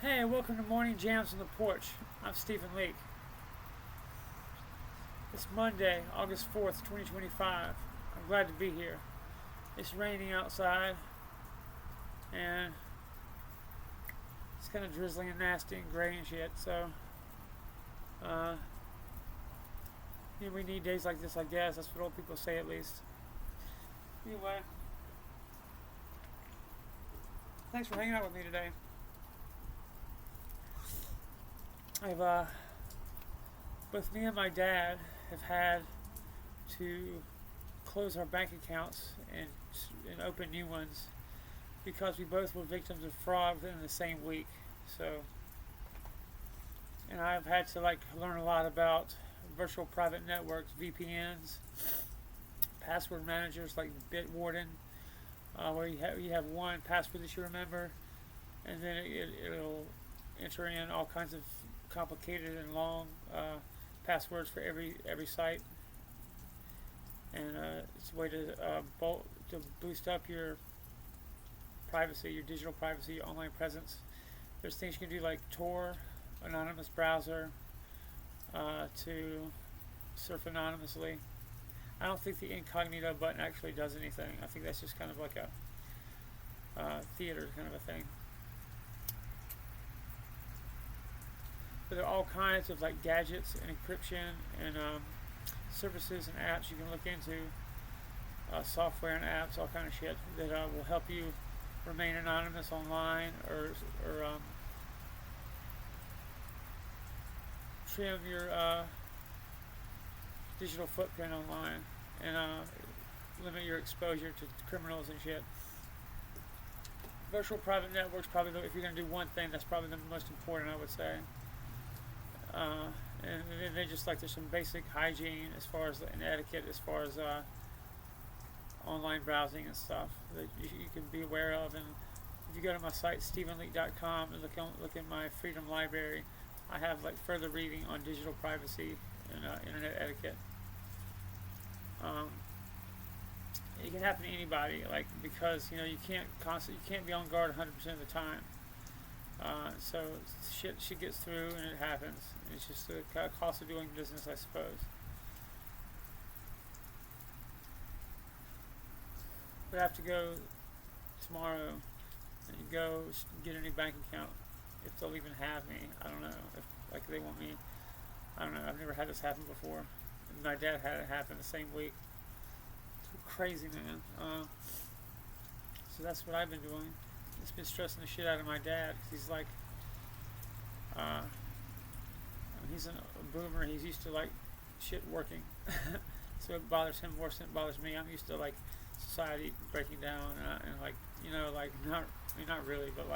Hey, welcome to Morning Jams on the Porch. I'm Steven Leake. It's Monday, August 4th, 2025. I'm glad to be here. It's raining outside, and it's kind of drizzling and nasty and gray and shit, so, uh, we need days like this, I guess. That's what old people say, at least. Anyway, thanks for hanging out with me today. Both me and my dad have had to close our bank accounts and open new ones because we both were victims of fraud within the same week. So, and I've had to learn a lot about virtual private networks, VPNs, password managers like Bitwarden, where you have one password that you remember, and then it'll enter in all kinds of complicated and long passwords for every site, and it's a way to boost up your privacy, your digital privacy, your online presence. There's things you can do like Tor, anonymous browser, to surf anonymously. I don't think the incognito button actually does anything. I think that's just kind of like a theater kind of a thing. But there are all kinds of gadgets and encryption and services and apps you can look into, software and apps, all kind of shit that will help you remain anonymous online or trim your digital footprint online and limit your exposure to criminals and shit. Virtual private networks, probably, if you're going to do one thing, that's probably the most important, I would say. And they just there's some basic hygiene as far as and etiquette as far as online browsing and stuff that you can be aware of. And if you go to my site stevenleake.com and look at my Freedom Library, I have further reading on digital privacy and internet etiquette. It can happen to anybody, because you can't be on guard 100% of the time. So shit gets through and it happens. It's just the cost of doing business, I suppose. But I have to go tomorrow and go get a new bank account, if they'll even have me. I don't know if they want me. I don't know. I've never had this happen before. My dad had it happen the same week. It's crazy, man. So that's what I've been doing. It's been stressing the shit out of my dad because he's he's a boomer. He's used to shit working, so it bothers him worse than it bothers me. I'm used to society breaking down not really, but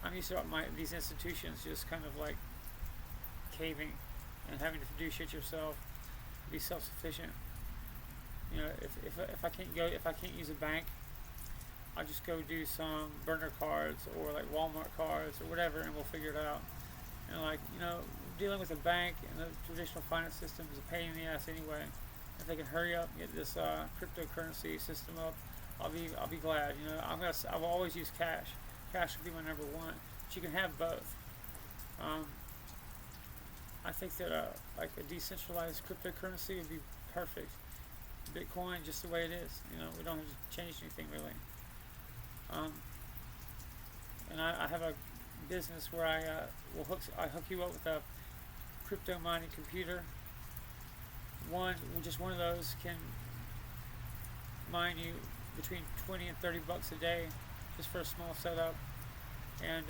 I'm used to these institutions just kind of caving and having to do shit yourself, be self-sufficient. If I can't use a bank, I'll just go do some burner cards or Walmart cards or whatever, and we'll figure it out. And dealing with a bank and the traditional finance system is a pain in the ass anyway. If they can hurry up and get this cryptocurrency system up, I'll be glad. I've always used cash. Cash would be my number one, but you can have both. I think that a decentralized cryptocurrency would be perfect. Bitcoin, just the way it is. We don't have to change anything really. And I have a business where I hook you up with a crypto mining computer. Just one of those can mine you between $20 and $30 a day, just for a small setup. And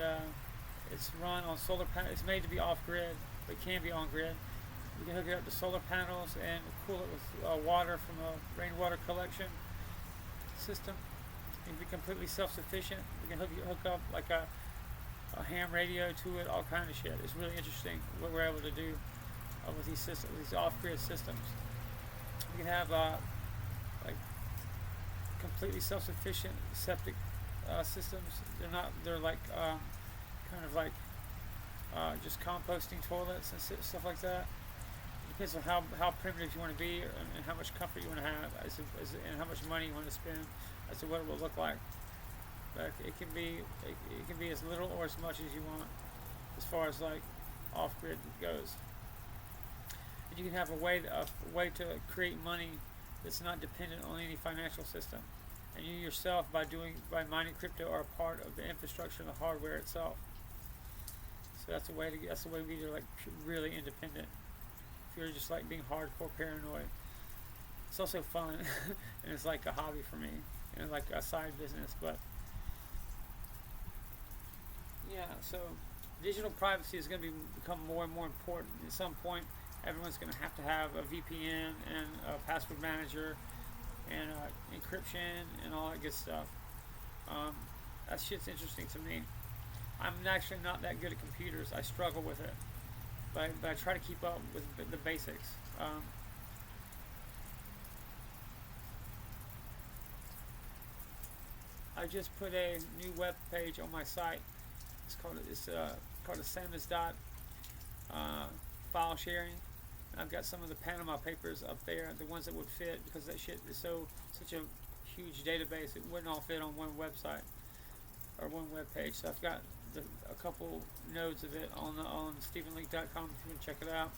it's run on solar panels. It's made to be off grid, but it can be on grid. You can hook it up to solar panels and cool it with water from a rainwater collection system. You can be completely self-sufficient. You can hook up a ham radio to it, all kind of shit. It's really interesting what we're able to do with these systems, these off-grid systems. You can have completely self-sufficient septic systems. They're just composting toilets and stuff like that. It depends on how primitive you want to be and how much comfort you want to have, and how much money you want to spend as to what it will look like. But it can be as little or as much as you want. far as like off-grid goes. And you can have a way to create money that's not dependent on any financial system. And you yourself, by mining crypto, are a part of the infrastructure and the hardware itself. So that's a way to be like really independent. If you're just like being hardcore paranoid, it's also fun, and it's like a hobby for me, and like a side business. But yeah, so digital privacy is going to become more and more important. At some point, everyone's going to have a VPN and a password manager and encryption and all that good stuff. That shit's interesting to me. I'm actually not that good at computers. I struggle with it, but I try to keep up with the basics. I just put a new web page on my site. It's called a Samus dot file sharing. I've got some of the Panama Papers up there, the ones that would fit, because that shit is such a huge database. It wouldn't all fit on one website or one web page. So I've got a couple nodes of it on StevenLeake.com if you want to check it out.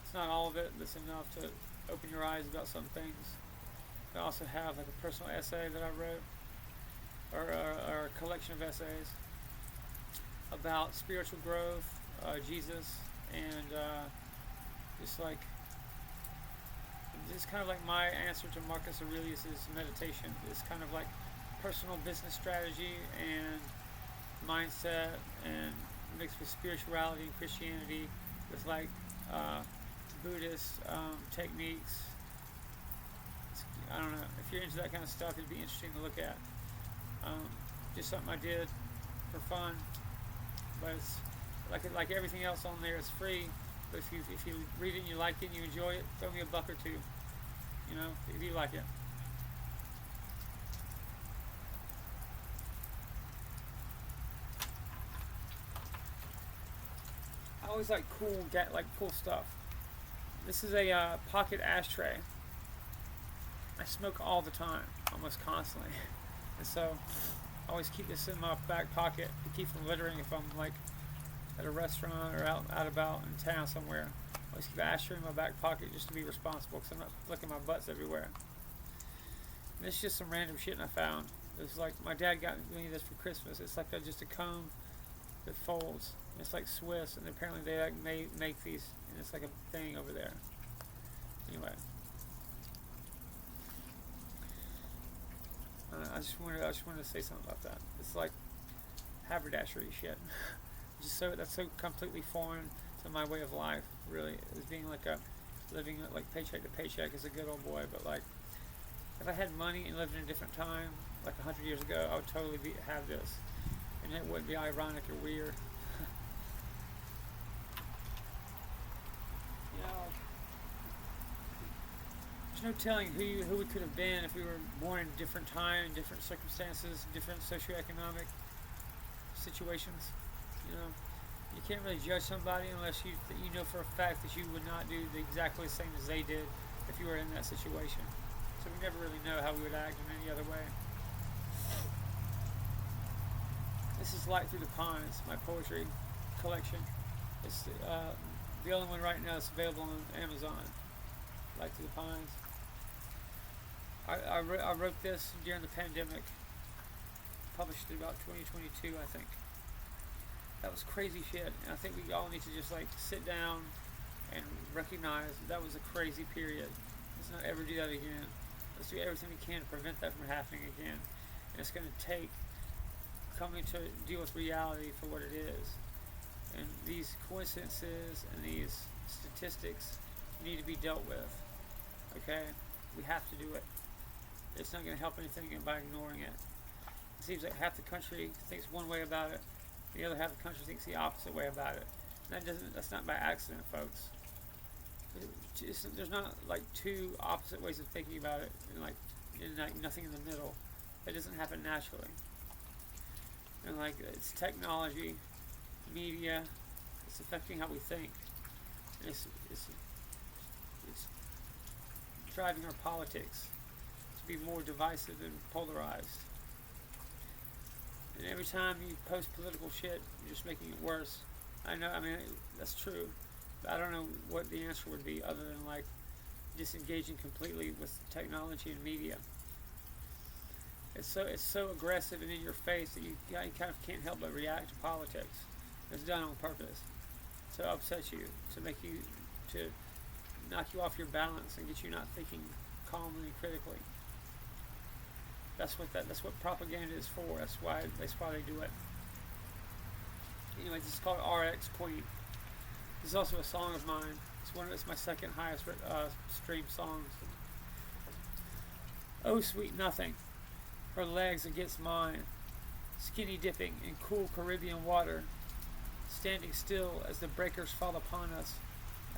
It's not all of it, but it's enough to open your eyes about some things. I also have like a personal essay that I wrote, or a collection of essays about spiritual growth, Jesus, and just kind of like my answer to Marcus Aurelius's meditation. It's kind of like personal business strategy and mindset, and mixed with spirituality and Christianity, with like Buddhist techniques. I don't know, if you're into that kind of stuff, it'd be interesting to look at. Just something I did for fun, but it's like everything else on there, it's free. But if you read it and you like it and you enjoy it, throw me a buck or two, if you like it. I always like cool stuff. This is a pocket ashtray. I smoke all the time, almost constantly, and so I always keep this in my back pocket to keep from littering if I'm like at a restaurant or out about in town somewhere. I always keep an ashtray in my back pocket just to be responsible, because I'm not flicking my butts everywhere. And it's just some random shit I found. It was like my dad got me this for Christmas. It's like just a comb that folds. It's like Swiss, and apparently they like make these, and it's like a thing over there. Anyway, I just wanted to say something about that. It's like haberdashery shit. That's so completely foreign to my way of life. Really, as being living like paycheck to paycheck as a good old boy. But like, if I had money and lived in a different time, like 100 years ago, I would totally have this, and it wouldn't be ironic or weird. There's no telling who we could have been if we were born in a different time, in different circumstances, different socioeconomic situations. You can't really judge somebody unless you know for a fact that you would not do exactly the same as they did if you were in that situation. So we never really know how we would act in any other way. This is Light Through the Pines, my poetry collection. It's the only one right now that's available on Amazon. Light Through the Pines. I wrote this during the pandemic. Published it about 2022, I think. That was crazy shit, and I think we all need to just like sit down and recognize that was a crazy period. Let's not ever do that again. Let's do everything we can to prevent that from happening again. And it's going to take coming to deal with reality for what it is. And these coincidences and these statistics need to be dealt with. Okay? We have to do it. It's not going to help anything by ignoring it. It seems like half the country thinks one way about it, the other half of the country thinks the opposite way about it. And that's not by accident, folks. There's not like two opposite ways of thinking about it, and like nothing in the middle. It doesn't happen naturally. And like it's technology, media, it's affecting how we think. And it's driving our politics to be more divisive and polarized. And every time you post political shit, you're just making it worse. I know. I mean, that's true. But I don't know what the answer would be other than like disengaging completely with technology and media. It's so aggressive and in your face that you kind of can't help but react to politics. It's done on purpose to upset you, to make you to knock you off your balance and get you not thinking calmly and critically. That's what propaganda is for. That's why they do it. Anyway, this is called RX Queen. This is also a song of mine. It's my second highest streamed song. Oh sweet nothing, her legs against mine, skinny dipping in cool Caribbean water, standing still as the breakers fall upon us,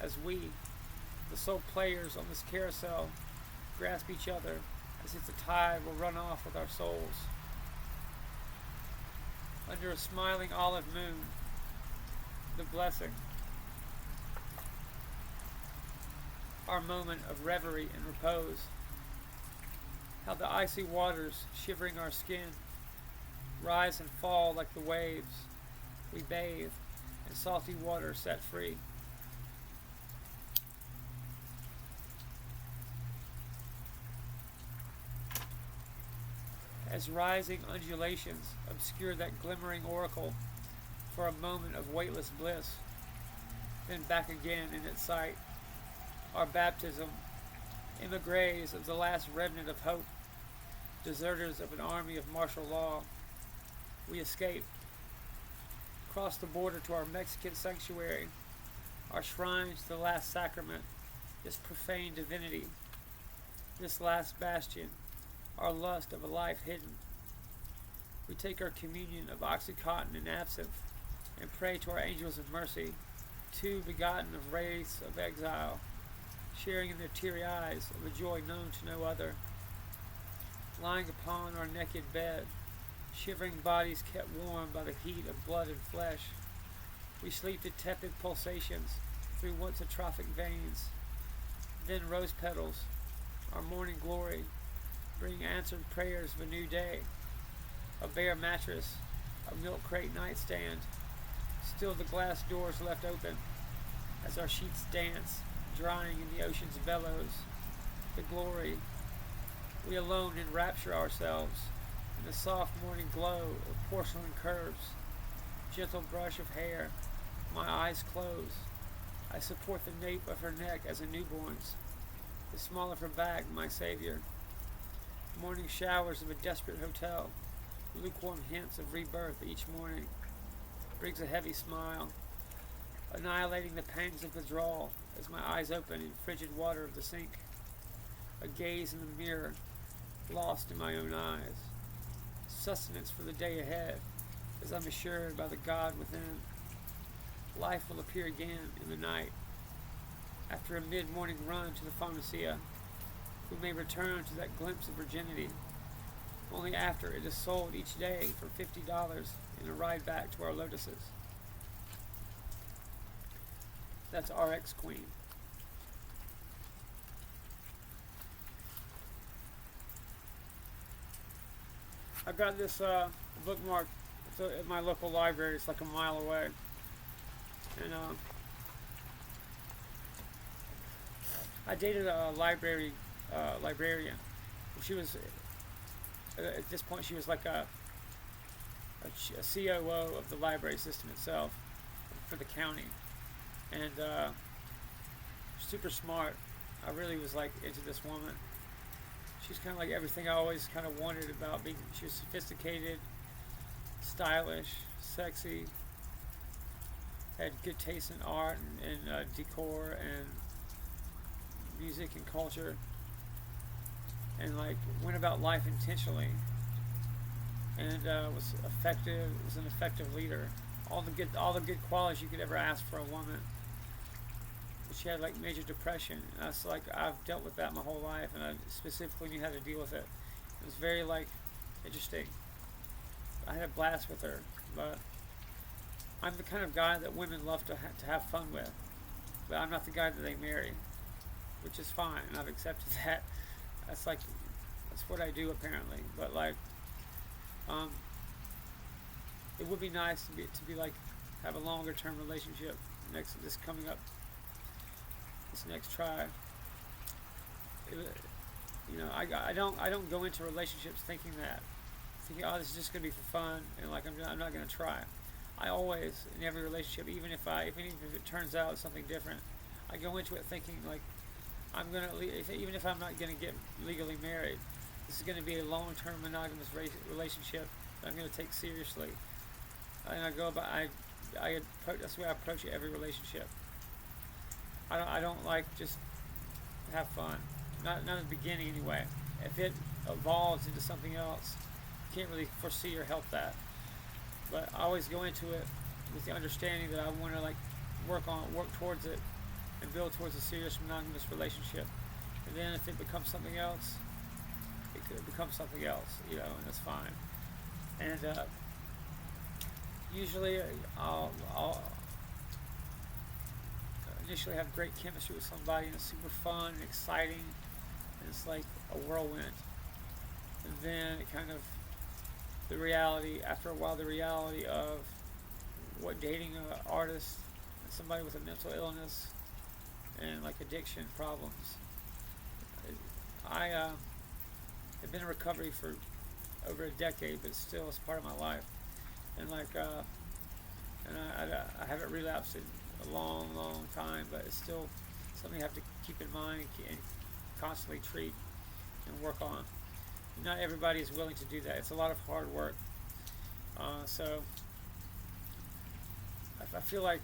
as we, the sole players on this carousel, grasp each other as if the tide will run off with our souls. Under a smiling olive moon, the blessing, our moment of reverie and repose. How the icy waters, shivering our skin, rise and fall like the waves. We bathe in salty water set free. As rising undulations obscure that glimmering oracle for a moment of weightless bliss, then back again in its sight. Our baptism, emigres of the last remnant of hope, deserters of an army of martial law. We escape, cross the border to our Mexican sanctuary, our shrine to the last sacrament, this profane divinity, this last bastion, our lust of a life hidden. We take our communion of Oxycontin and absinthe and pray to our angels of mercy, two begotten of wraiths of exile, sharing in their teary eyes of a joy known to no other. Lying upon our naked bed, shivering bodies kept warm by the heat of blood and flesh, we sleep to tepid pulsations through once atrophic veins. Then rose petals, our morning glory, bring answered prayers of a new day. A bare mattress, a milk crate nightstand, still the glass doors left open as our sheets dance, drying in the ocean's bellows. The glory, we alone enrapture ourselves in the soft morning glow of porcelain curves, gentle brush of hair, my eyes close. I support the nape of her neck as a newborn's, the small of her back my savior. Morning showers of a desperate hotel, lukewarm hints of rebirth each morning, brings a heavy smile, annihilating the pangs of withdrawal as my eyes open in frigid water of the sink, a gaze in the mirror, lost in my own eyes, sustenance for the day ahead, as I'm assured by the God within. Life will appear again in the night. After a mid-morning run to the pharmacia, we may return to that glimpse of virginity, only after it is sold each day for $50 in a ride back to our lotuses. That's RX Queen. I got this bookmark at my local library. It's like a mile away. And I dated a librarian. She was, at this point, she was like a COO of the library system itself for the county. And super smart. I really was like into this woman. She's kind of like everything I always kind of wanted about being. She was sophisticated, stylish, sexy, had good taste in art and decor and music and culture, and like went about life intentionally, and was effective. Was an effective leader. All the good qualities you could ever ask for a woman. But she had like major depression. And I was like, I've dealt with that my whole life, and I specifically knew how to deal with it. It was very like interesting. I had a blast with her, but I'm the kind of guy that women love to have fun with. But I'm not the guy that they marry, which is fine, and I've accepted that. That's what I do apparently. But like, it would be nice to be like have a longer term relationship this coming up, this next try. I don't go into relationships thinking oh, this is just gonna be for fun, and like I'm not gonna try. I always, in every relationship, even if it turns out something different, I go into it thinking like even if I'm not gonna get legally married, this is gonna be a long-term monogamous relationship that I'm gonna take seriously. And that's the way I approach every relationship. I don't like just have fun. Not in the beginning anyway. If it evolves into something else, you can't really foresee or help that. But I always go into it with the understanding that I want to work towards it and build towards a serious monogamous relationship. And then if it becomes something else, it could become something else, and that's fine. And usually I'll initially have great chemistry with somebody, and it's super fun and exciting, and it's like a whirlwind. And then after a while, the reality of what dating an artist, somebody with a mental illness, and addiction problems. I have been in recovery for over a decade, but still it's part of my life. And I haven't relapsed in a long time, but it's still something you have to keep in mind and constantly treat and work on. Not everybody is willing to do that. It's a lot of hard work. So I feel like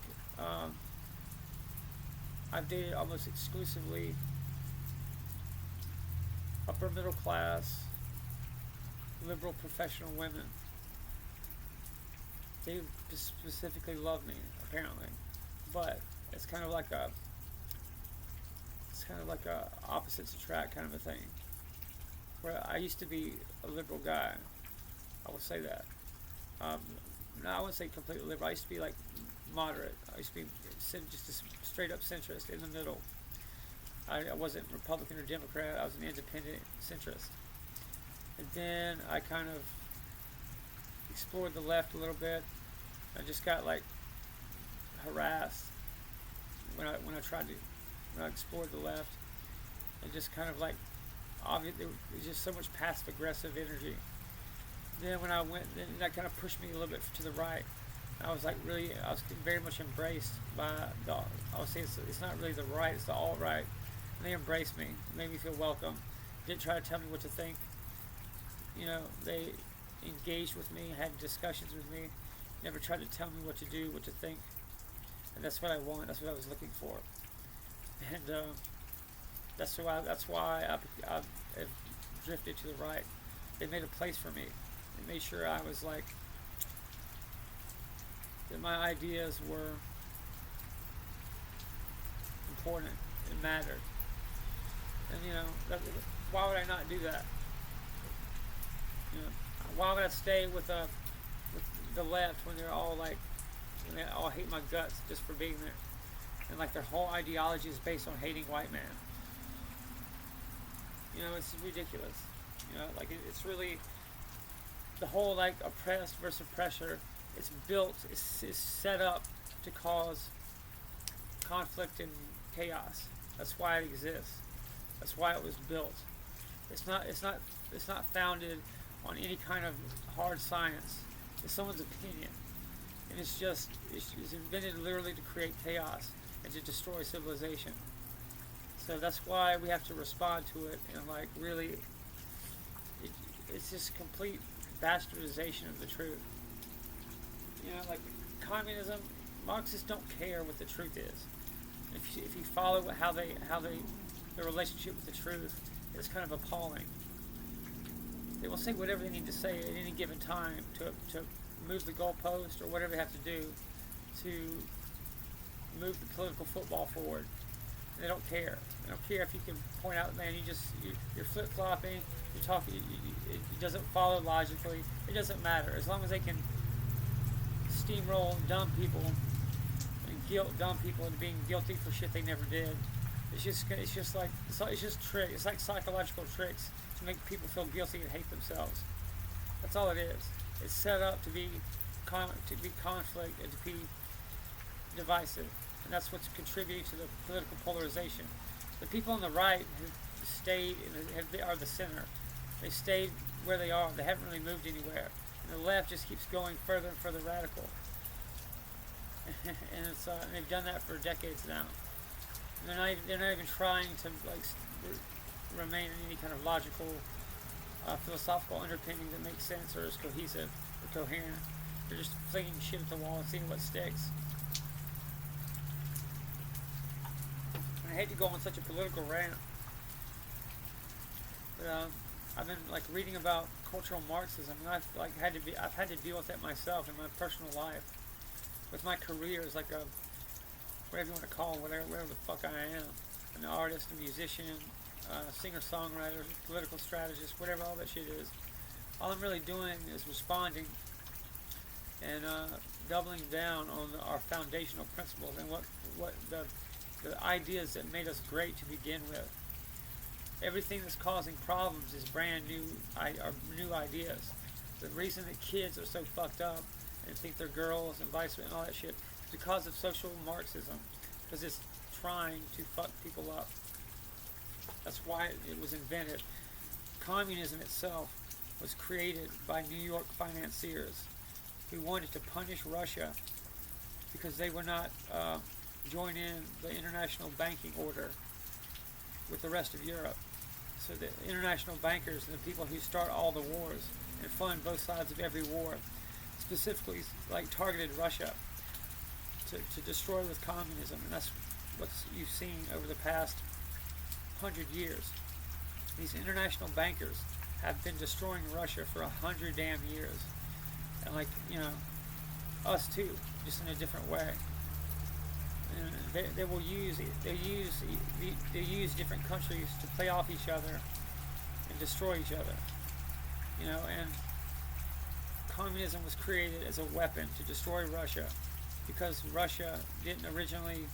I've dated almost exclusively upper middle class, liberal professional women. They specifically love me, apparently, but it's kind of like a opposites attract kind of a thing. Where I used to be a liberal guy, I will say that. No, I wouldn't say completely liberal. I used to be moderate. I used to be just a straight up centrist in the middle. I wasn't Republican or Democrat. I was an independent centrist. And then I kind of explored the left a little bit. I just got harassed when I explored the left, and just kind of obviously there was just so much passive aggressive energy. Then when I went, then that kind of pushed me a little bit to the right. I was very much embraced by I would say it's not really the right, it's the alt-right. And they embraced me, made me feel welcome, didn't try to tell me what to think. They engaged with me, had discussions with me, never tried to tell me what to do, what to think. And that's what I want, that's what I was looking for. And that's why I've drifted to the right. They made a place for me. They made sure I was that my ideas were important and mattered. And why would I not do that? Why would I stay with the left when they're all when they all hate my guts just for being there? And their whole ideology is based on hating white man. It's ridiculous. It's really the whole oppressed versus oppressor. It's built, it's set up to cause conflict and chaos. That's why it exists. That's why it was built. It's not founded on any kind of hard science. It's someone's opinion, and it's invented literally to create chaos and to destroy civilization. So that's why we have to respond to it, and really, it's just complete bastardization of the truth. Communism, Marxists don't care what the truth is. If you follow their relationship with the truth, it's kind of appalling. They will say whatever they need to say at any given time to move the goalpost or whatever they have to do to move the political football forward. And they don't care. They don't care if you can point out, man, you're flip-flopping, you're talking, it doesn't follow logically. It doesn't matter. As long as they can steamroll dumb people and dumb people into being guilty for shit they never did. It's just trick. It's like psychological tricks to make people feel guilty and hate themselves. That's all it is. It's set up to be conflict and to be divisive, and that's what's contributing to the political polarization. The people on the right have stayed, they are the center. They stayed where they are. They haven't really moved anywhere. And the left just keeps going further and further radical. And they've done that for decades now. And they're not even trying to remain in any kind of logical, philosophical underpinning that makes sense or is cohesive or coherent. They're just flinging shit at the wall and seeing what sticks. And I hate to go on such a political rant, but I've been reading about cultural Marxism, and I've had to deal with that myself in my personal life, with my career as whatever you want to call it, whatever the fuck I am, an artist, a musician, singer-songwriter, political strategist, whatever all that shit is. All I'm really doing is responding and doubling down on our foundational principles and what the ideas that made us great to begin with. Everything that's causing problems is brand new, new ideas. The reason that kids are so fucked up and think they're girls and vice versa and all that shit is because of social Marxism, because it's trying to fuck people up. That's why it was invented. Communism itself was created by New York financiers who wanted to punish Russia because they would not join in the international banking order with the rest of Europe. So the international bankers and the people who start all the wars and fund both sides of every war specifically targeted Russia to destroy with communism, and that's what you've seen over the past 100 years. These international bankers have been destroying Russia for 100 damn years, and us too, just in a different way. And they use different countries to play off each other and destroy each other. And communism was created as a weapon to destroy Russia because Russia didn't originally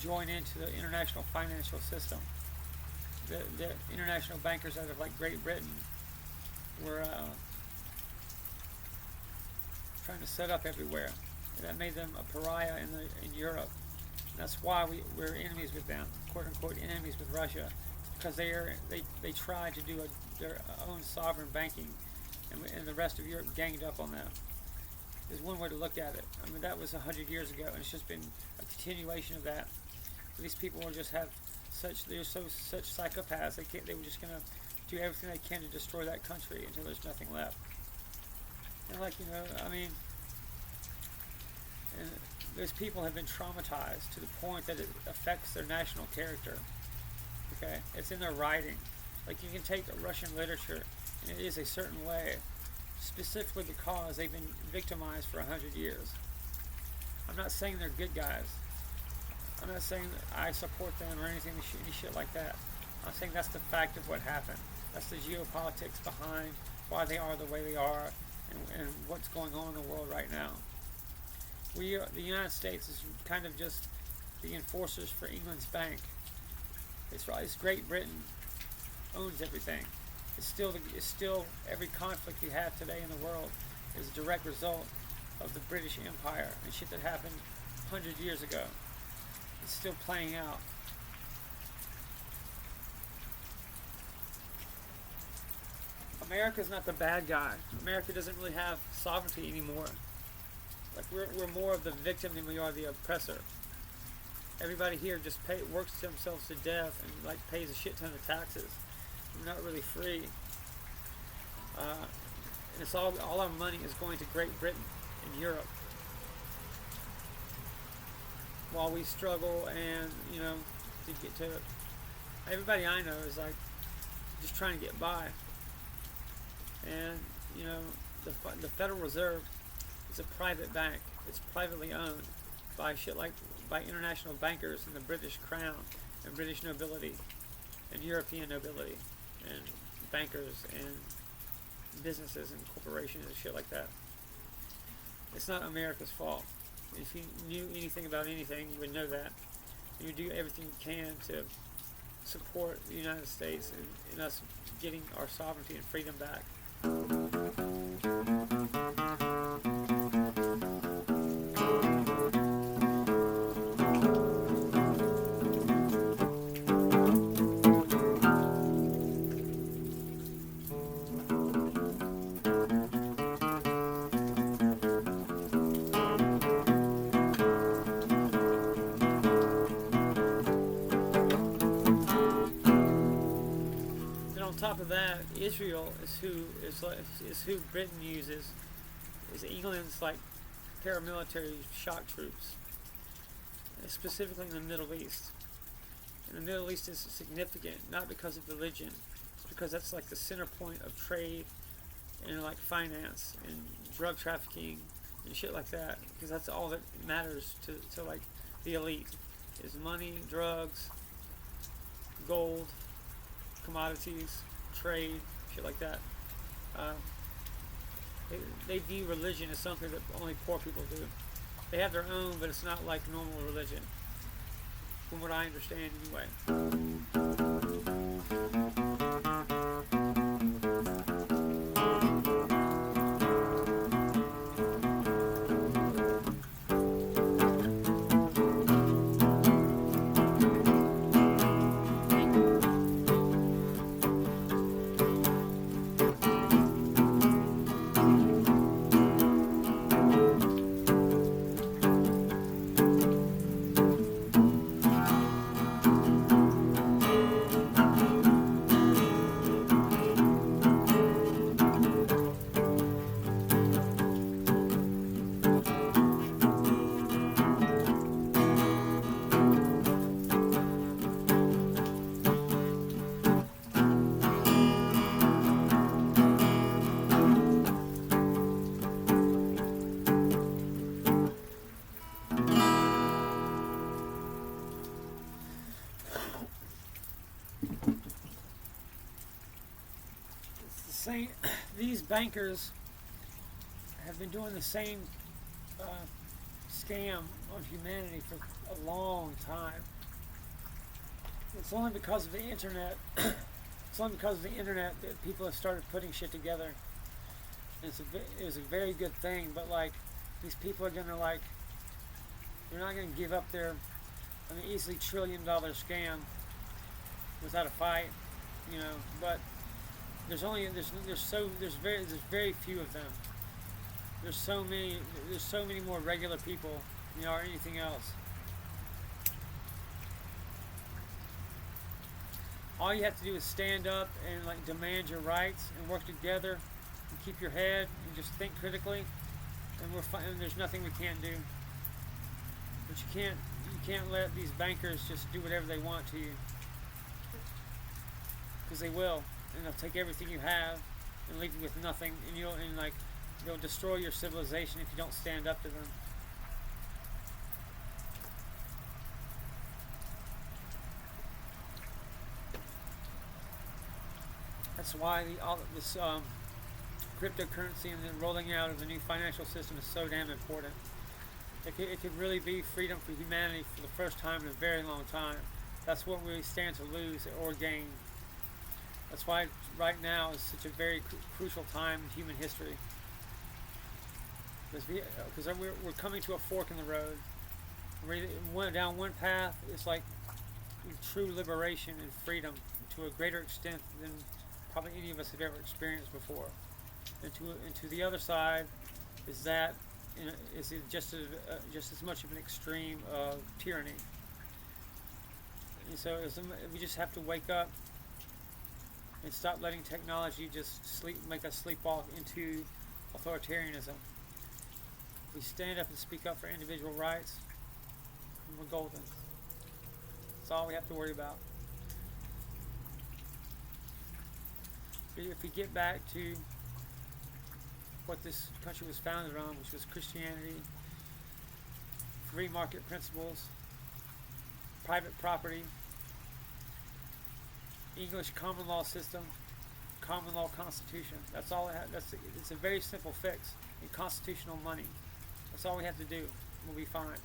join into the international financial system. The international bankers out of Great Britain were trying to set up everywhere. And that made them a pariah in Europe. And that's why we're enemies with them, quote unquote enemies with Russia, because they tried to do their own sovereign banking, and the rest of Europe ganged up on them. There's one way to look at it. I mean, that was 100 years ago, and it's just been a continuation of that. These people will just have such psychopaths. They were just gonna do everything they can to destroy that country until there's nothing left. And and those people have been traumatized to the point that it affects their national character. Okay, it's in their writing. You can take Russian literature, and it is a certain way, specifically because they've been victimized for 100 years. I'm not saying they're good guys. I'm not saying that I support them or any shit like that. I'm saying that's the fact of what happened. That's the geopolitics behind why they are the way they are, and what's going on in the world right now. The United States is kind of just the enforcers for England's bank. It's Great Britain owns everything. It's still every conflict we have today in the world is a direct result of the British Empire and shit that happened 100 years ago. It's still playing out. America's not the bad guy. America doesn't really have sovereignty anymore. We're more of the victim than we are the oppressor. Everybody here just works themselves to death and pays a shit ton of taxes. We're not really free. And it's all our money is going to Great Britain and Europe, while we struggle and to get to it. Everybody I know is just trying to get by. And the Federal Reserve is a private bank. It's privately owned by by international bankers and the British Crown and British nobility and European nobility and bankers and businesses and corporations and shit like that. It's not America's fault. If you knew anything about anything, you would know that. You would do everything you can to support the United States and us getting our sovereignty and freedom back. Israel is who Britain uses, is England's like paramilitary shock troops, specifically in the Middle East. And the Middle East is significant not because of religion, it's because that's like the center point of trade and like finance and drug trafficking and shit like that. Because that's all that matters to like the elite is money, drugs, gold, commodities, trade, shit like that. They view religion as something that only poor people do. They have their own, but it's not like normal religion, from what I understand anyway. These bankers have been doing the same scam on humanity for a long time. It's only because of the internet. It's only because of the internet that people have started putting shit together. And it was a very good thing, but like these people are gonna like, they're not gonna give up their, easily $1 trillion scam without a fight, you know. But there's very few of them. There's so many more regular people than there are anything else. All you have to do is stand up and like demand your rights and work together and keep your head and just think critically, and there's nothing we can't do. But you can't let these bankers just do whatever they want to you, because they will. And they'll take everything you have and leave you with nothing, and they'll destroy your civilization if you don't stand up to them. That's why this cryptocurrency and the rolling out of the new financial system is so damn important. It could really be freedom for humanity for the first time in a very long time. That's what we stand to lose or gain. That's why right now is such a very crucial time in human history. Because we're coming to a fork in the road. Down one path is like true liberation and freedom to a greater extent than probably any of us have ever experienced before. And to the other side is that is just as much of an extreme of tyranny. And so we just have to wake up and stop letting technology just make us sleepwalk into authoritarianism. If we stand up and speak up for individual rights, we're golden. That's all we have to worry about. If we get back to what this country was founded on, which was Christianity, free market principles, private property, English common law system, common law constitution. That's all it has. It's a very simple fix. And constitutional money. That's all we have to do. We'll be fine.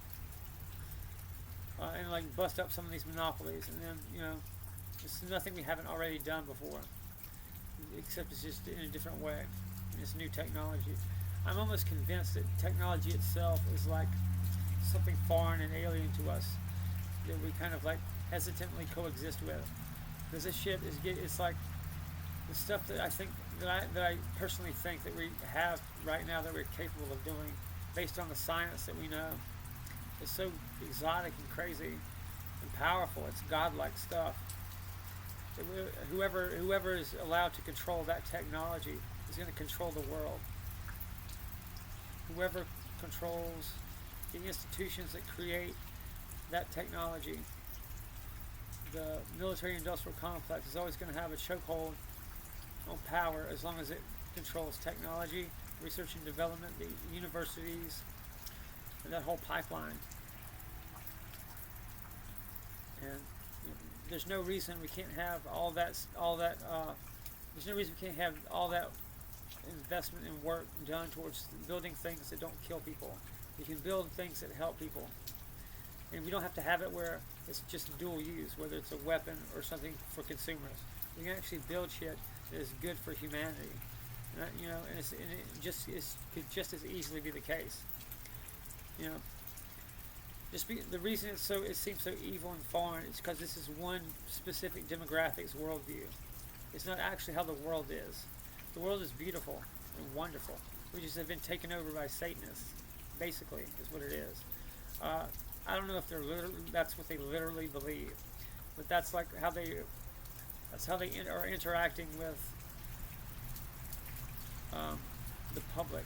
And like bust up some of these monopolies, and then it's nothing we haven't already done before, except it's just in a different way. It's new technology. I'm almost convinced that technology itself is like something foreign and alien to us that we kind of like hesitantly coexist with. Because this shit it's like the stuff that I personally think that we have right now that we're capable of doing, based on the science that we know, is so exotic and crazy and powerful. It's godlike stuff. Whoever is allowed to control that technology is going to control the world. Whoever controls the institutions that create that technology, the military-industrial complex is always going to have a chokehold on power as long as it controls technology, research and development, the universities, and that whole pipeline. And there's no reason we can't have there's no reason we can't have all that investment and work done towards building things that don't kill people. We can build things that help people. And we don't have to have it where it's just dual use, whether it's a weapon or something for consumers. We can actually build shit that is good for humanity. And it could just as easily be the case. The reason it seems so evil and foreign is because this is one specific demographic's worldview. It's not actually how the world is. The world is beautiful and wonderful. We just have been taken over by Satanists, basically, is what it is. I don't know if that's what they literally believe, but that's how they are interacting with the public.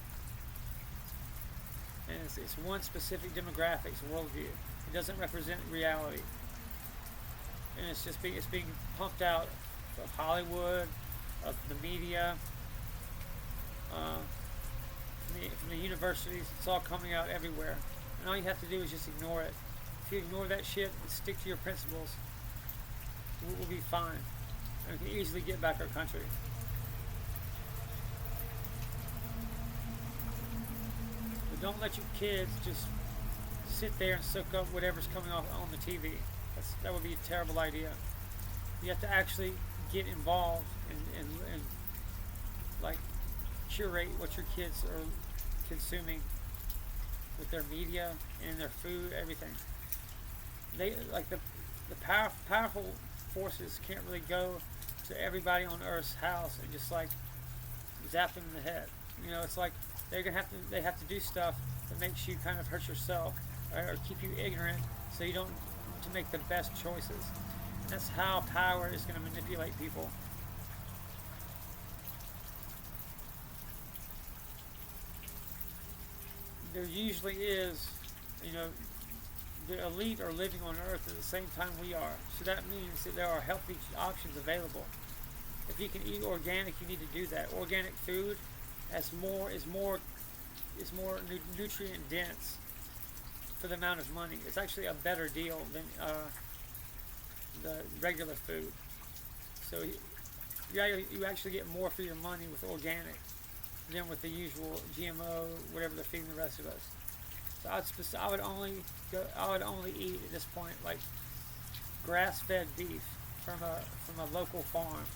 And it's one specific demographic's worldview. It doesn't represent reality, and it's being pumped out of Hollywood, of the media, from the universities. It's all coming out everywhere, and all you have to do is just ignore it. If you ignore that shit and stick to your principles, we'll be fine, and we can easily get back our country. Don't let your kids just sit there and soak up whatever's coming off on the TV. That would be a terrible idea. You have to actually get involved and like curate what your kids are consuming with their media and their food, everything. They the powerful forces can't really go to everybody on Earth's house and just zap them in the head. It's like they have to do stuff that makes you kind of hurt yourself or keep you ignorant, so you don't to make the best choices. And that's how power is going to manipulate people. There usually is, the elite are living on Earth at the same time we are, so that means that there are healthy options available. If you can eat organic, you need to do that. Organic food is more nutrient dense for the amount of money. It's actually a better deal than the regular food. So you actually get more for your money with organic than with the usual GMO, whatever they're feeding the rest of us. So I would only eat at this point grass-fed beef from a local farm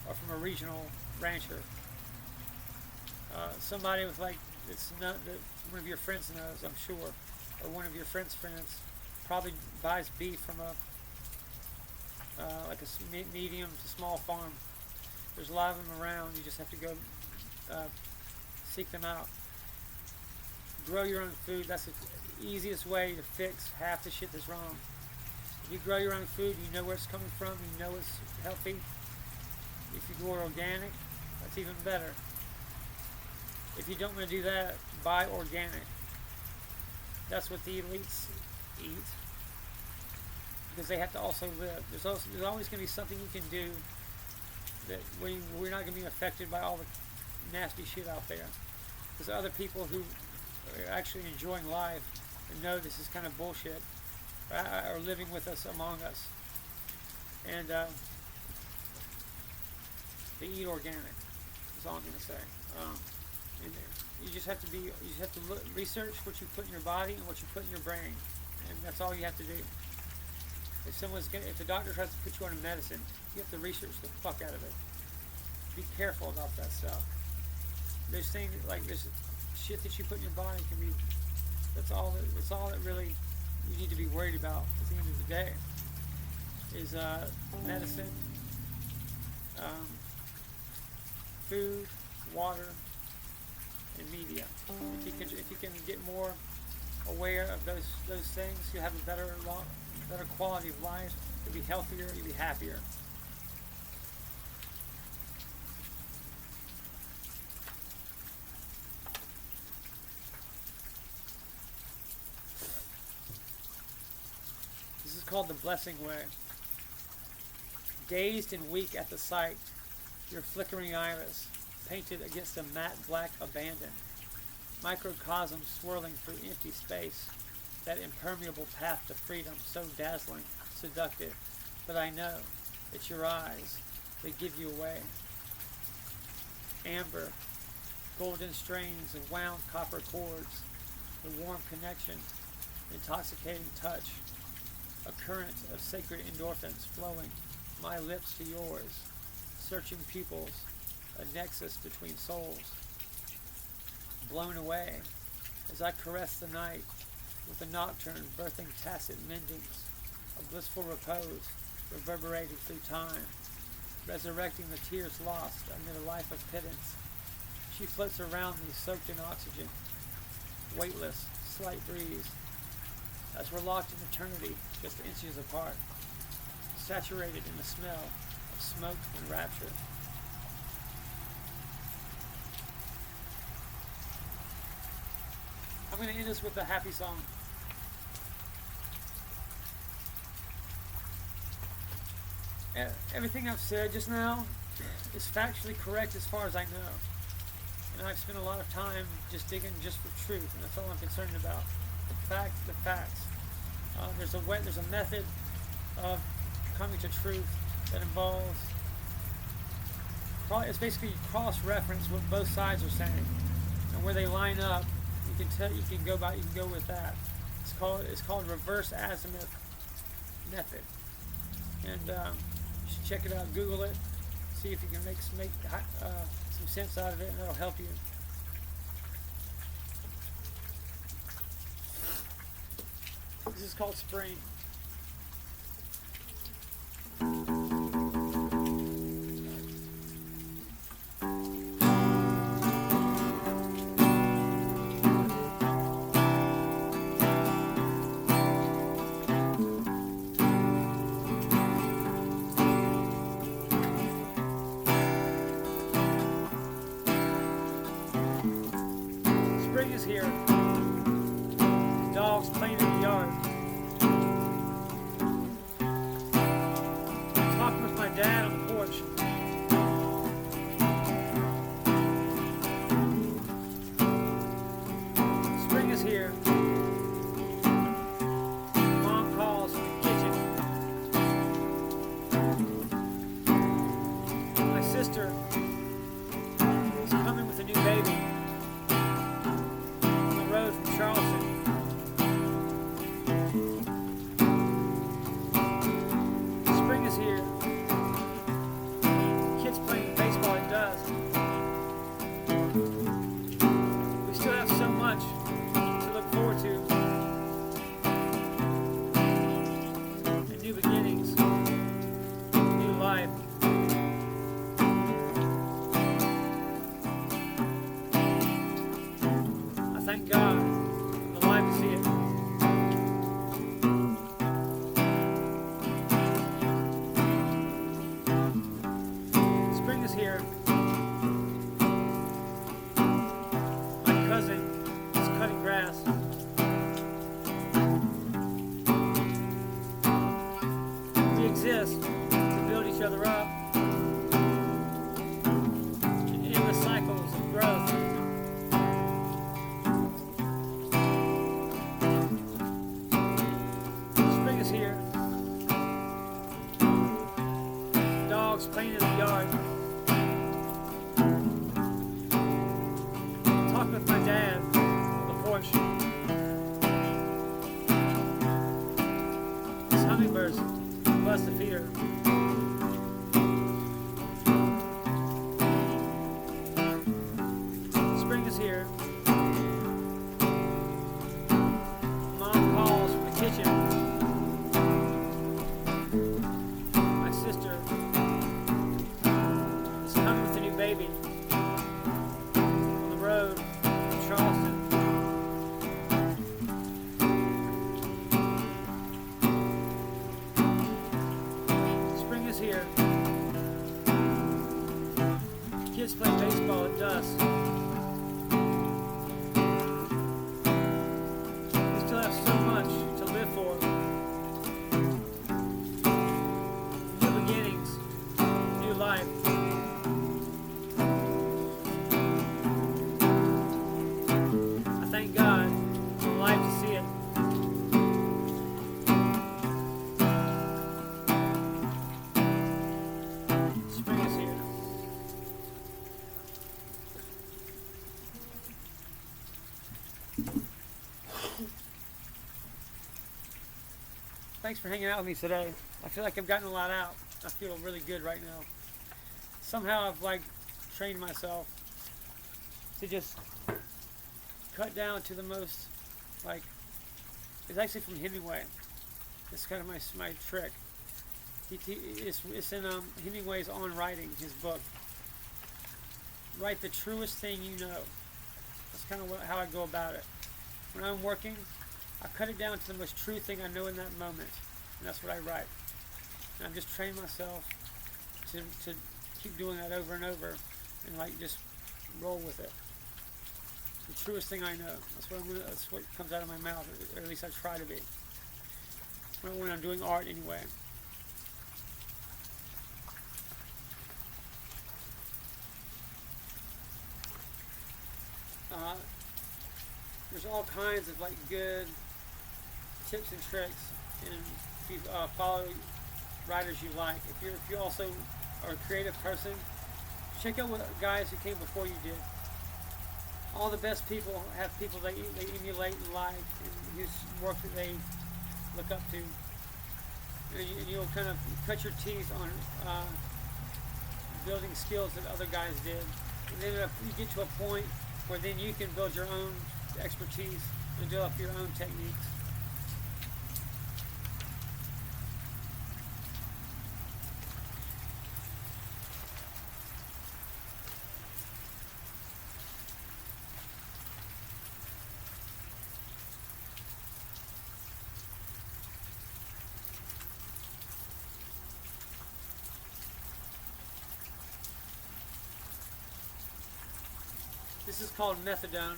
or from a regional rancher. Somebody with it's not that one of your friends knows, I'm sure, or one of your friends' friends probably buys beef from a medium to small farm. There's a lot of them around. You just have to go seek them out. Grow your own food. That's the easiest way to fix half the shit that's wrong. If you grow your own food, you know where it's coming from. You know it's healthy. If you grow organic, that's even better. If you don't want to do that, buy organic. That's what the elites eat, because they have to also live. There's always going to be something you can do that we're not going to be affected by all the nasty shit out there. There's other people who are actually enjoying life and know this is kind of bullshit, are living with us, among us, and they eat organic. That's all I'm going to say. And you just have to research what you put in your body and what you put in your brain, and that's all you have to do. If the doctor tries to put you on a medicine, you have to research the fuck out of it. Be careful about that stuff. There's things there's shit that you put in your body can be. That's all that really you need to be worried about at the end of the day. Is medicine, food, water, and media. If you can get more aware of those things, you'll have a better quality of life. You'll be healthier. You'll be happier. called the blessing way. Dazed and weak at the sight, your flickering iris, painted against a matte black abandon, microcosm swirling through empty space, that impermeable path to freedom, so dazzling, seductive, but I know it's your eyes that give you away. Amber, golden strings of wound copper cords, the warm connection, intoxicating touch, a current of sacred endorphins flowing, my lips to yours, searching pupils, a nexus between souls. Blown away as I caress the night with a nocturne birthing tacit mendings, a blissful repose reverberating through time, resurrecting the tears lost amid a life of pittance. She floats around me soaked in oxygen, weightless, slight breeze, as we're locked in eternity just inches apart, saturated in the smell of smoke and rapture. I'm going to end this with a happy song. Everything I've said just now is factually correct as far as I know. And I've spent a lot of time just digging just for truth, and that's all I'm concerned about. The facts. There's a method of coming to truth that involves, it's basically cross-reference what both sides are saying, and where they line up. You can go with that. It's called reverse azimuth method, and you should check it out. Google it, see if you can make some sense out of it, and that'll help you. This is called Spring. Spring is here. Dogs playing in the yard. Talking with my dad on the porch. Spring is here. Mom calls from the kitchen. My sister is coming with a new baby. From Charleston. Spring is here. Kids playing baseball in dust. We still have so much to look forward to. And new beginnings. New life. Thank God I'm alive to see it. Spring is here. My cousin is cutting grass. We exist to build each other up and end the cycles of growth. Here. Dogs playing in the yard. Talking with my dad on the porch. These hummingbirds bust the feeder. Spring is here. Mom calls from the kitchen. Baby on the road in Charleston. Thanks for hanging out with me today. I feel like I've gotten a lot out. I feel really good right now. Somehow I've like trained myself to just cut down to the most, like, it's actually from Hemingway. It's kind of my trick. It's in Hemingway's On Writing, his book. Write the truest thing you know. That's kind of how I go about it. When I'm working, I cut it down to the most true thing I know in that moment, and that's what I write. And I've just trained myself to keep doing that over and over, and like just roll with it. The truest thing I know. That's what comes out of my mouth, or at least I try to be. When I'm doing art, anyway. There's all kinds of like good tips and tricks, and if you follow writers you like, if you also are a creative person, check out what guys who came before you did. All the best people have people they emulate and like, and whose work that they look up to, and you'll kind of cut your teeth on building skills that other guys did, and then you get to a point where then you can build your own expertise and develop your own techniques. This is called methadone.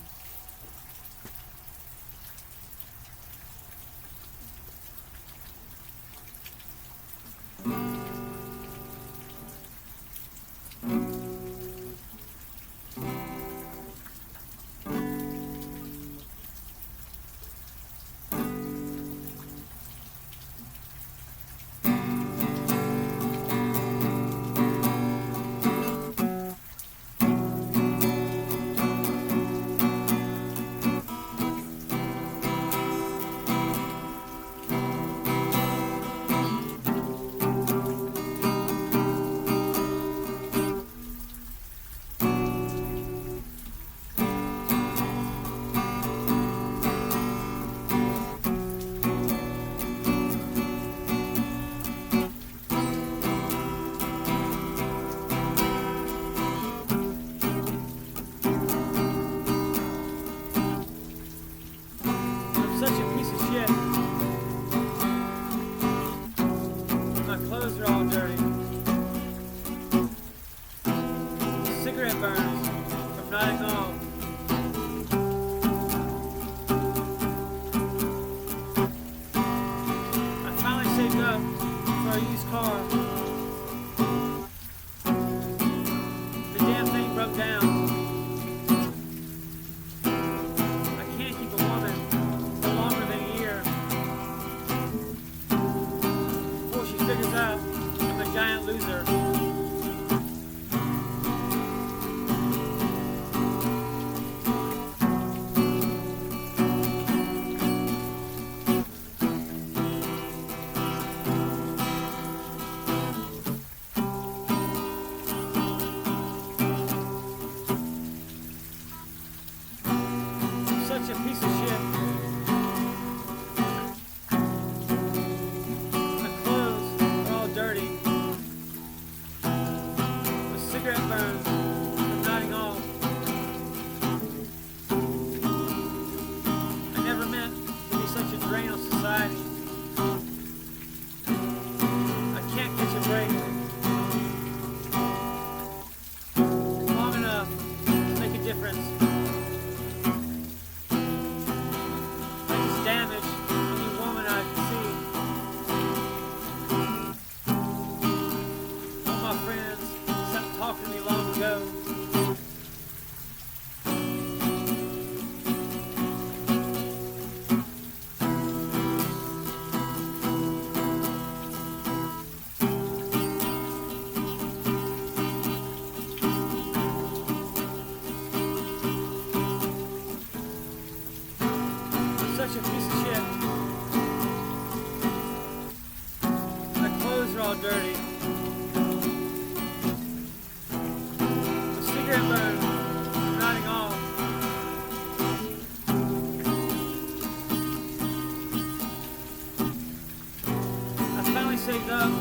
cleaned up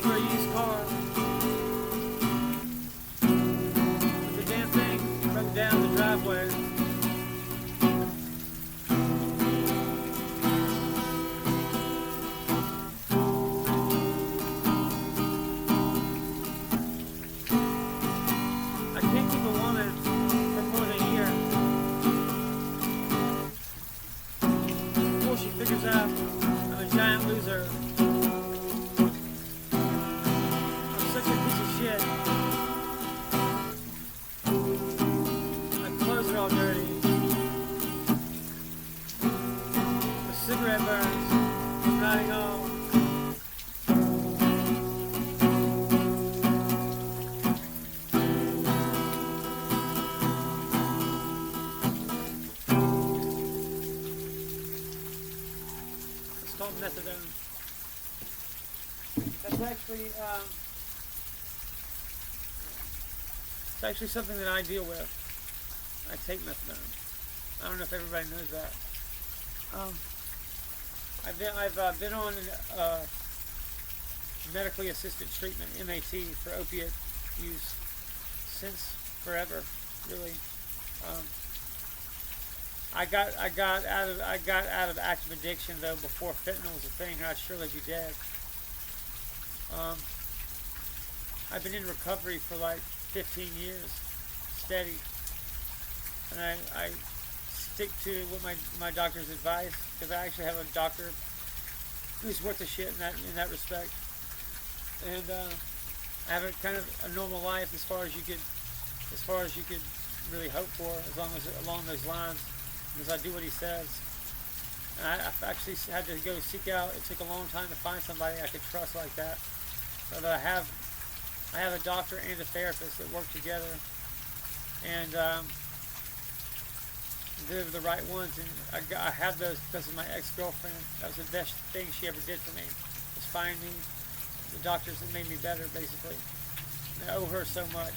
for a used car. But the damn thing broke down the driveway. I can't keep a woman for more than a year before she figures out I'm a giant loser. I'm such a piece of shit. My clothes are all dirty. The cigarette burns. I'm riding home. It's called methadone. That's actually it's actually something that I deal with. I take methadone. I don't know if everybody knows that. I've been on medically assisted treatment (MAT) for opiate use since forever, really. I got out of active addiction though before fentanyl was a thing, or I'd surely be dead. I've been in recovery for like 15 years, steady, and I stick to what my doctor's advice, because I actually have a doctor who's worth the shit in that respect, and I have a kind of a normal life as far as you could really hope for, along those lines, because I do what he says. And I've actually had to go seek out. It took a long time to find somebody I could trust like that. So that I have a doctor and a therapist that work together, and they're the right ones. And I have those because of my ex-girlfriend. That was the best thing she ever did for me, was find me the doctors that made me better, basically. And I owe her so much.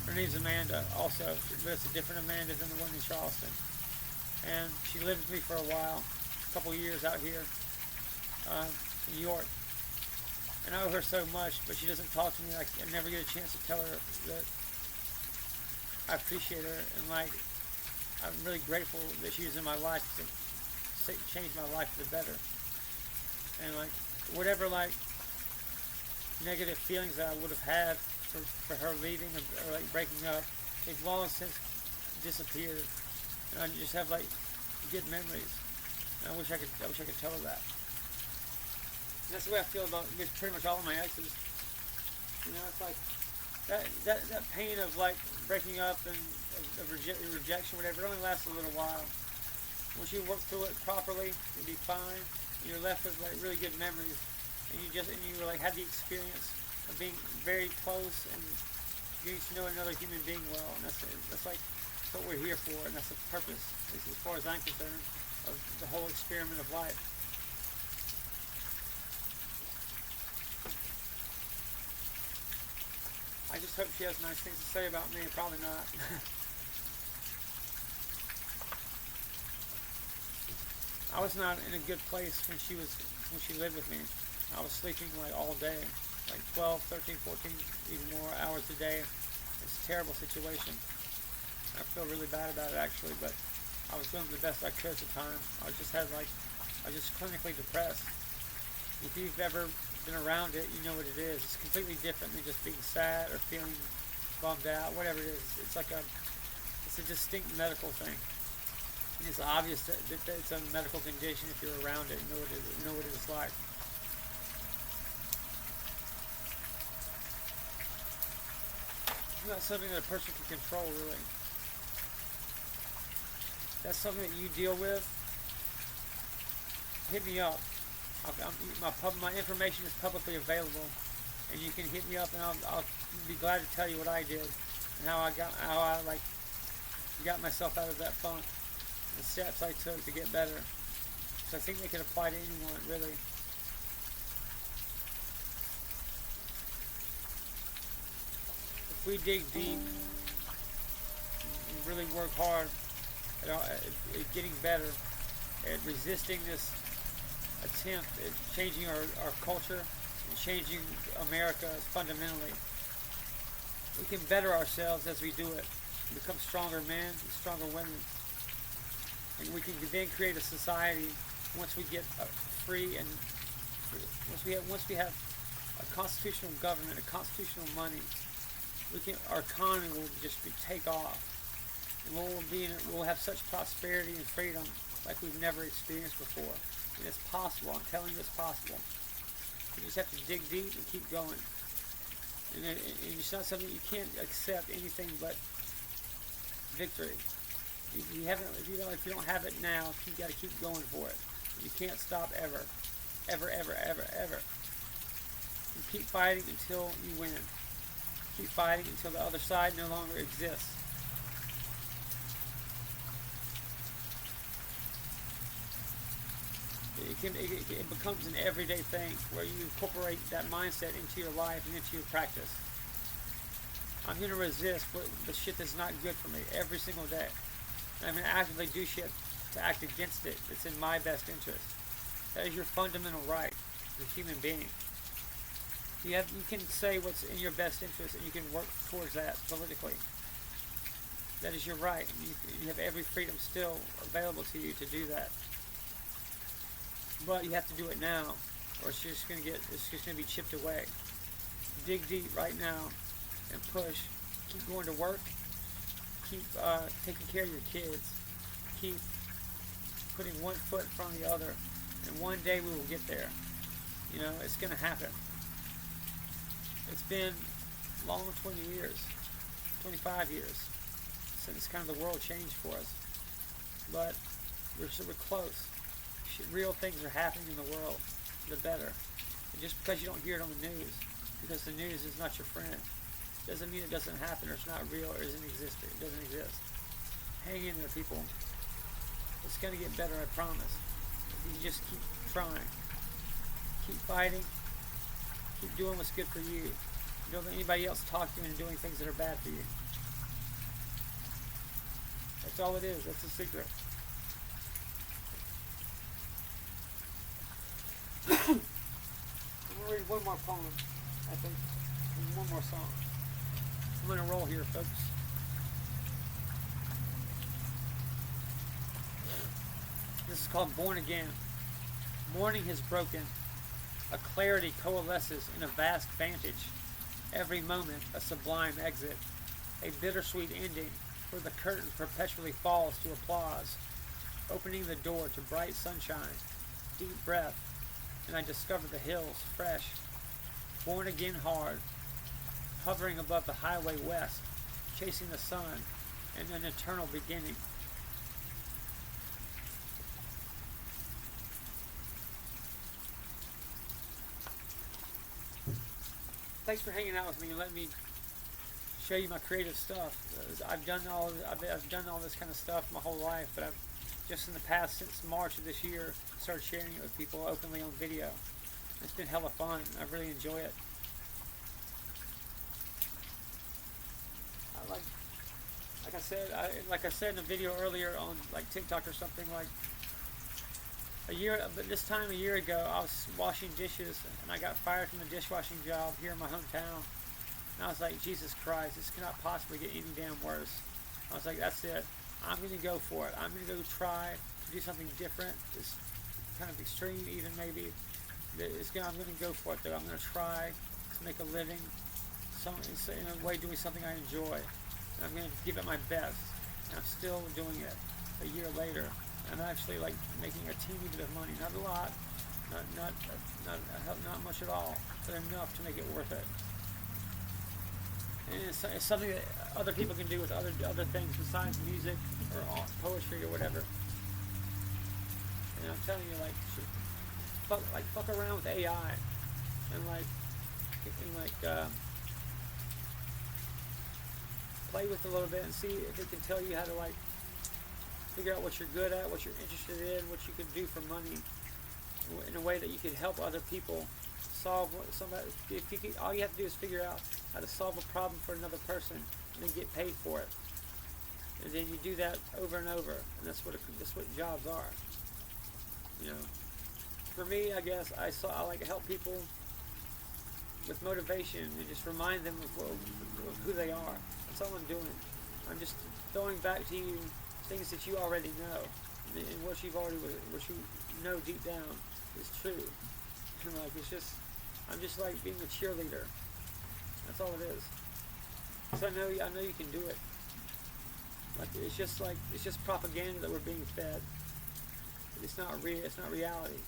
Her name's Amanda, also, but it's a different Amanda than the one in Charleston. And she lived with me for a while, a couple years out here in New York. And I owe her so much, but she doesn't talk to me. I never get a chance to tell her that I appreciate her, and like, I'm really grateful that she was in my life, because it changed my life for the better. And like, whatever like negative feelings that I would have had for her leaving or like breaking up, they've long since disappeared. And I just have like good memories. And I wish I could tell her that. And that's the way I feel about pretty much all of my exes. You know, it's like that pain of like breaking up and of rejection, whatever, it only lasts a little while. Once you work through it properly, you'll be fine. You're left with like really good memories, and you like had the experience of being very close and getting to know another human being well. And that's like what we're here for, and that's the purpose, at least as far as I'm concerned, of the whole experiment of life. I just hope she has nice things to say about me. Probably not. I was not in a good place when she lived with me. I was sleeping like all day, like 12, 13, 14, even more hours a day. It's a terrible situation. I feel really bad about it actually, but I was doing the best I could at the time. I was just clinically depressed. If you've ever been around it, you know what it is. It's completely different than just being sad or feeling bummed out, whatever it is. It's a distinct medical thing. And it's obvious that it's a medical condition if you're around it and know what it's like. It's not something that a person can control, really. That's something that you deal with. Hit me up. My information is publicly available, and you can hit me up, and I'll be glad to tell you what I did and how I got myself out of that funk, the steps I took to get better. So I think they could apply to anyone, really. If we dig deep and really work hard at getting better, at resisting this attempt at changing our culture and changing America fundamentally. We can better ourselves as we do it, become stronger men and stronger women, and we can then create a society once we get free and once we have a constitutional government, a constitutional money. Our economy will just take off, and we'll have such prosperity and freedom like we've never experienced before. And it's possible. I'm telling you, it's possible. You just have to dig deep and keep going. And it's not something you can't accept anything but victory. If you don't have it now, you got to keep going for it. You can't stop ever, ever, ever, ever, ever. You keep fighting until you win. Keep fighting until the other side no longer exists. It becomes an everyday thing where you incorporate that mindset into your life and into your practice. I'm going to resist the shit that's not good for me every single day. And I'm going to actively do shit to act against it. It's in my best interest. That is your fundamental right as a human being. You can say what's in your best interest, and you can work towards that politically. That is your right. You have every freedom still available to you to do that. But you have to do it now, or it's just going to be chipped away. Dig deep right now and push. Keep going to work. Keep taking care of your kids. Keep putting one foot in front of the other, and one day we will get there. It's going to happen. It's been long 20 years, 25 years since kind of the world changed for us. But we're close. Real things are happening in the world, the better. And just because you don't hear it on the news, because the news is not your friend, doesn't mean it doesn't happen or it's not real or isn't exist. It doesn't exist. Hang in there, people. It's going to get better, I promise. If you just keep trying. Keep fighting. Keep doing what's good for you. Don't let anybody else talk you into doing things that are bad for you. That's all it is. That's the secret. I'm going to read one more poem, I think, and one more song. I'm going to roll here, folks. This is called Born Again. Morning has broken. A clarity coalesces in a vast vantage. Every moment a sublime exit. A bittersweet ending where the curtain perpetually falls to applause. Opening the door to bright sunshine. Deep breath. And I discover the hills fresh. Born again hard. Hovering above the highway west. Chasing the sun. And an eternal beginning. Thanks for hanging out with me and letting me show you my creative stuff. I've done all this kind of stuff my whole life, but I've just in the past, since March of this year, started sharing it with people openly on video. It's been hella fun. I really enjoy it. Like I said in a video earlier on like TikTok or something, like a year ago, I was washing dishes and I got fired from a dishwashing job here in my hometown. And I was like, Jesus Christ, this cannot possibly get any damn worse. I was like, that's it. I'm going to go for it. I'm going to go try to do something different. It's kind of extreme even maybe. I'm going to go for it though. I'm going to try to make a living in a way doing something I enjoy. And I'm going to give it my best. And I'm still doing it a year later. I'm actually like making a teeny bit of money, not a lot, not much at all, but enough to make it worth it. And it's something that other people can do with other things besides music or poetry or whatever. And I'm telling you, fuck around with AI, and play with it a little bit and see if it can tell you how to figure out what you're good at, what you're interested in, what you can do for money, in a way that you can help other people solve all you have to do is figure out how to solve a problem for another person and then get paid for it. And then you do that over and over, and that's what jobs are. for me, I guess I like to help people with motivation and just remind them of who they are. That's all I'm doing. I'm just throwing back to you things that you already know, and what you know deep down is true. And like I'm just like being a cheerleader. That's all it is. So I know you can do it. Like it's just propaganda that we're being fed. It's not real. It's not reality.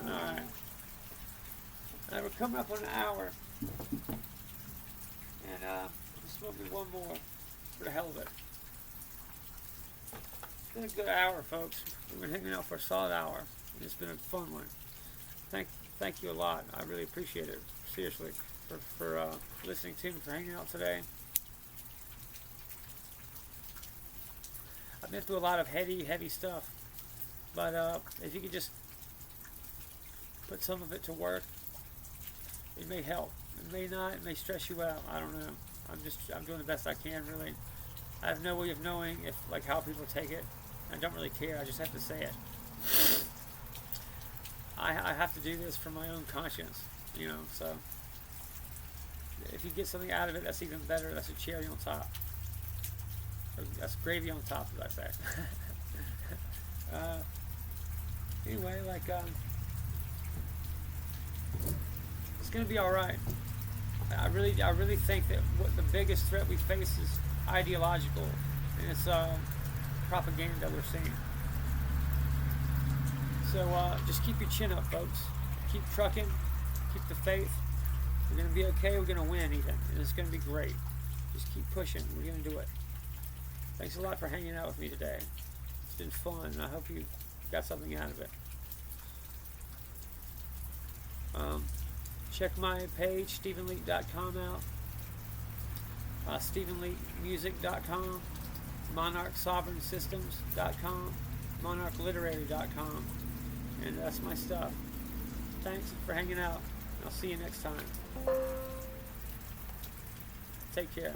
Alright. We're coming up on an hour. And I'm smoking one more for the hell of it. It's been a good hour, folks. We've been hanging out for a solid hour. And it's been a fun one. Thank you a lot. I really appreciate it. Seriously. For listening to me, for hanging out today. I've been through a lot of heavy stuff. But if you could just put some of it to work, it may help. It may not. It may stress you out. I don't know. I'm doing the best I can, really. I have no way of knowing how people take it. I don't really care. I just have to say it. I have to do this for my own conscience, so if you get something out of it, that's even better. That's a cherry on top. Or that's gravy on top, as I say. Anyway, it's going to be all right. I really think that what the biggest threat we face is ideological, and it's propaganda that we're seeing. So just keep your chin up, folks. Keep trucking. Keep the faith. We're going to be okay. We're going to win, even, and it's going to be great. Just keep pushing. We're going to do it. Thanks a lot for hanging out with me today. It's been fun, and I hope you got something out of it. Check my page, StevenLeake.com out. StevenLeakemusic.com. MonarchSovereignSystems.com. MonarchLiterary.com. And that's my stuff. Thanks for hanging out. I'll see you next time. Take care.